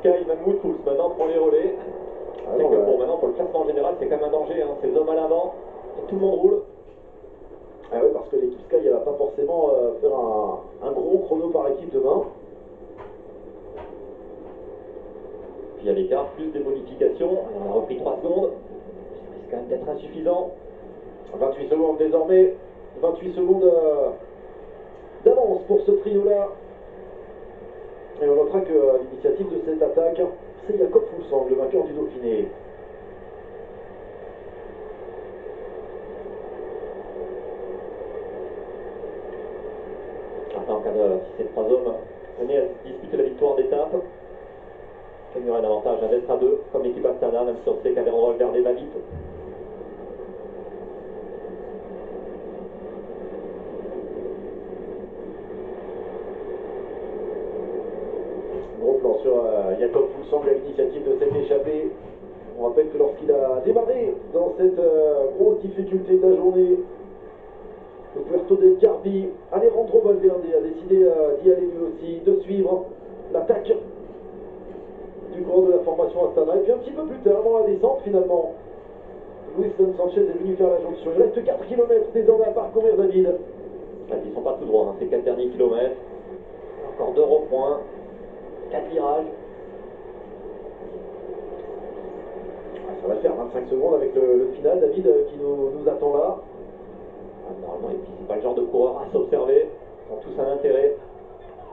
Kipkay, même Woodfuls maintenant pour les relais. C'est que pour maintenant, pour le classement général, c'est quand même un danger. Hein. Ces hommes à l'avant, et tout le monde roule. Ah ouais, parce que l'équipe Sky, elle va pas forcément faire un gros chrono par équipe demain. Puis il y a l'écart, plus des bonifications. On a repris 3 secondes. Ça risque quand même d'être insuffisant. 28 secondes désormais. 28 secondes d'avance pour ce trio-là. Et on notera que l'initiative de cette attaque, c'est Jakob Fuglsang, le vainqueur du Dauphiné. Enfin, en cas de si ces 3 hommes venaient à disputer la victoire d'étape, il y aurait un avantage d'être à 2, comme l'équipe Astana, même si on sait qu'Alejandro Valverde va vite. Gros plan sur Jakob Fuglsang à l'initiative de cette échappée. On rappelle que lorsqu'il a démarré dans cette grosse difficulté de la journée, le Puerto del Carpi, Alejandro Valverde a décidé d'y aller lui aussi, de suivre l'attaque du courant de la formation Astana. Et puis un petit peu plus tard, dans la descente finalement, Luiston Sanchez est venu faire la jonction. Il reste 4 km désormais à parcourir, David. Ils ne sont pas tout droits, hein, ces 4 derniers kilomètres. Encore 2 ronds-points, 4 virages. Ça va faire 25 secondes avec le final, David, qui nous attend là. Normalement, et puis c'est pas le genre de coureur à s'observer. Ils ont tous un intérêt.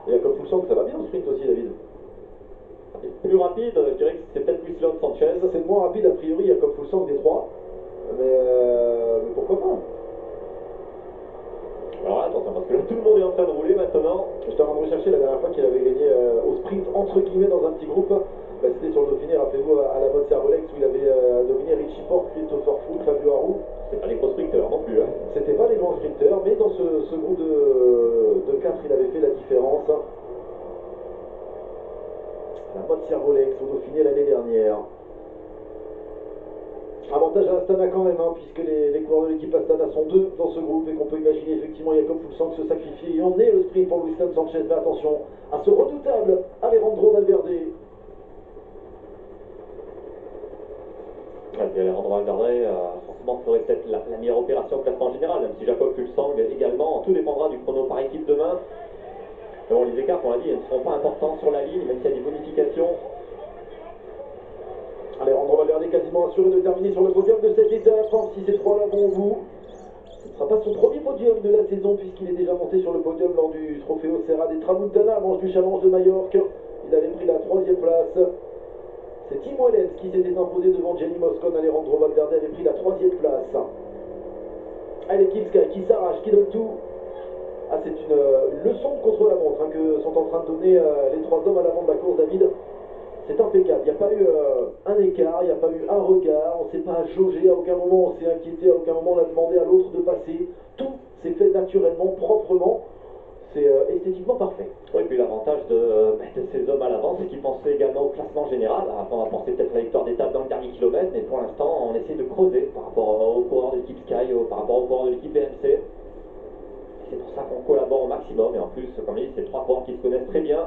Et Jakob Fuglsang, ça va bien au sprint aussi, David. Et plus rapide, je dirais que c'est peut-être Luiston Sanchez. C'est le moins rapide a priori, Jakob Fuglsang des 3. Mais pourquoi pas? Alors là, attention, parce que là, tout le monde est en train de rouler maintenant. J'étais en train de rechercher la dernière fois qu'il avait gagné au sprint, entre guillemets, dans un petit groupe. Bah, c'était sur le Dauphiné, rappelez-vous, à la mode Cervolex, où il avait dominé Richie Porte, Christopher Froome, Fabio Aru. C'est pas les gros sprinteurs non plus. Hein. C'était pas les grands sprinteurs, mais dans ce groupe de 4, il avait fait la différence. La mode Cervolex au Dauphiné l'année dernière. Avantage à Astana quand même, hein, puisque les coureurs de l'équipe Astana sont 2 dans ce groupe et qu'on peut imaginer effectivement Jakob Fuglsang se sacrifier et emmener le sprint pour Luiston Sanchez. Mais attention à ce redoutable Alejandro Valverde. Alejandro Valverde, forcément, ferait peut-être la meilleure opération au classement général, même si Jakob Fuglsang également. Tout dépendra du chrono par équipe demain. Mais bon, les écarts, on l'a dit, ne seront pas importants sur la ligne, même s'il y a des bonifications. Alejandro Valverde quasiment assuré de terminer sur le podium de cette étape, si ces 3-là vont au bout. Ce ne sera pas son premier podium de la saison, puisqu'il est déjà monté sur le podium lors du Trofeo Serra des Tramuntana, manche du Challenge de Majorque. Il avait pris la 3e place. C'est Tim Wellens qui s'était imposé devant Jenny Moscon. Alejandro Valverde avait pris la 3e place. Allez, l'équipe Sky qui s'arrache, qui donne tout. Ah, c'est une leçon de contre-la-montre que sont en train de donner les 3 hommes à l'avant de la course, David. C'est impeccable, il n'y a pas eu un écart, il n'y a pas eu un regard, on ne s'est pas jaugé, à aucun moment on s'est inquiété, à aucun moment on a demandé à l'autre de passer. Tout s'est fait naturellement, proprement, c'est esthétiquement parfait. Oui, et puis l'avantage de ces hommes à l'avant, c'est qu'ils pensaient également au classement général. Avant, on va penser peut-être à la victoire d'étape dans le dernier kilomètre, mais pour l'instant, on essaie de creuser par rapport aux coureurs de l'équipe Sky, par rapport aux coureurs de l'équipe BMC. C'est pour ça qu'on collabore au maximum, et en plus, comme je dis, c'est 3 coureurs qui se connaissent très bien.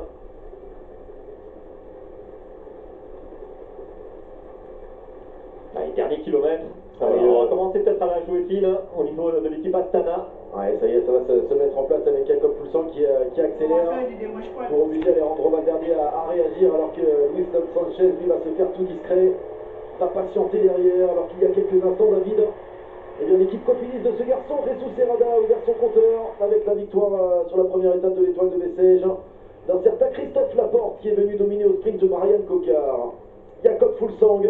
Les derniers kilomètres, on va commencer peut-être à la jouer fine au niveau de l'équipe Astana. Ouais, ça y est, ça va se mettre en place avec Jakob Fuglsang qui accélère pour obliger Alejandro Valverde à réagir, alors que Luiston Sanchez lui va se faire tout discret, va patienter derrière, alors qu'il y a quelques instants, David, eh bien l'équipe copiniste de ce garçon, Jesus Serrada, a ouvert son compteur avec la victoire sur la première étape de l'étoile de Bessèges d'un certain Christophe Laporte qui est venu dominer au sprint de Marianne Cocard. Jakob Fuglsang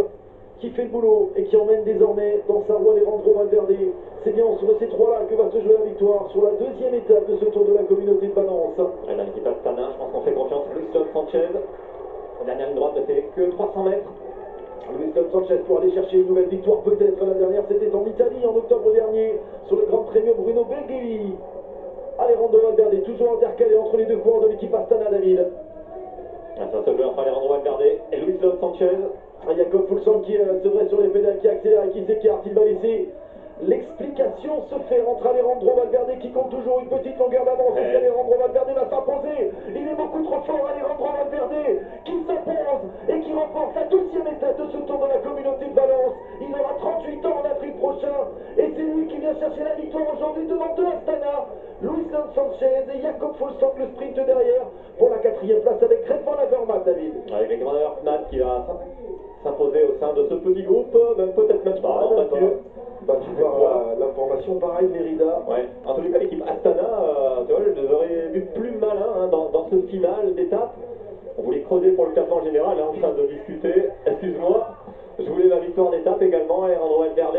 qui fait le boulot et qui emmène désormais dans sa roue Alejandro Valverde. C'est bien entre ces 3-là que va se jouer la victoire sur la 2e étape de ce Tour de la Communauté de Valence. Et dans l'équipe Astana, je pense qu'on fait confiance à Luiston Sanchez. La dernière ligne droite ne fait que 300 mètres. Luiston Sanchez pour aller chercher une nouvelle victoire peut-être. La dernière c'était en Italie en octobre dernier sur le Grand Premio Bruno Beghelli. Alejandro Valverde toujours intercalé entre les 2 coureurs de l'équipe Astana, David. Ça se joue entre Alejandro Valverde et Luiston Sanchez. Jakob Fuglsang qui se met sur les pédales, qui accélère et qui s'écarte. Il va laisser l'explication se faire entre Alejandro Valverde qui compte toujours une petite longueur d'avance. Alejandro Valverde va s'imposer. Il est beaucoup trop fort, Alejandro Valverde qui s'impose remporte la 12e étape de ce Tour de la Communauté de Valence. Il aura 38 ans en avril prochain. Et c'est lui qui vient chercher la victoire aujourd'hui devant deux Astana. Luis Leon Sanchez et Jakob Fuglsang, le sprint derrière, pour la 4e place avec Greg Van Avermaet, David. Avec Greg Van Avermaet qui va s'imposer au sein de ce petit groupe, peut-être même pas, hein, Mathieu. Battu par l'information pareil Mérida. Ouais. En tous les cas, l'équipe Astana, tu vois, je les aurais vu plus malins hein, dans ce final d'étape. On voulait creuser pour le classement général, hein, en train de discuter. Excuse-moi, je voulais la victoire d'étape également, et Alejandro Valverde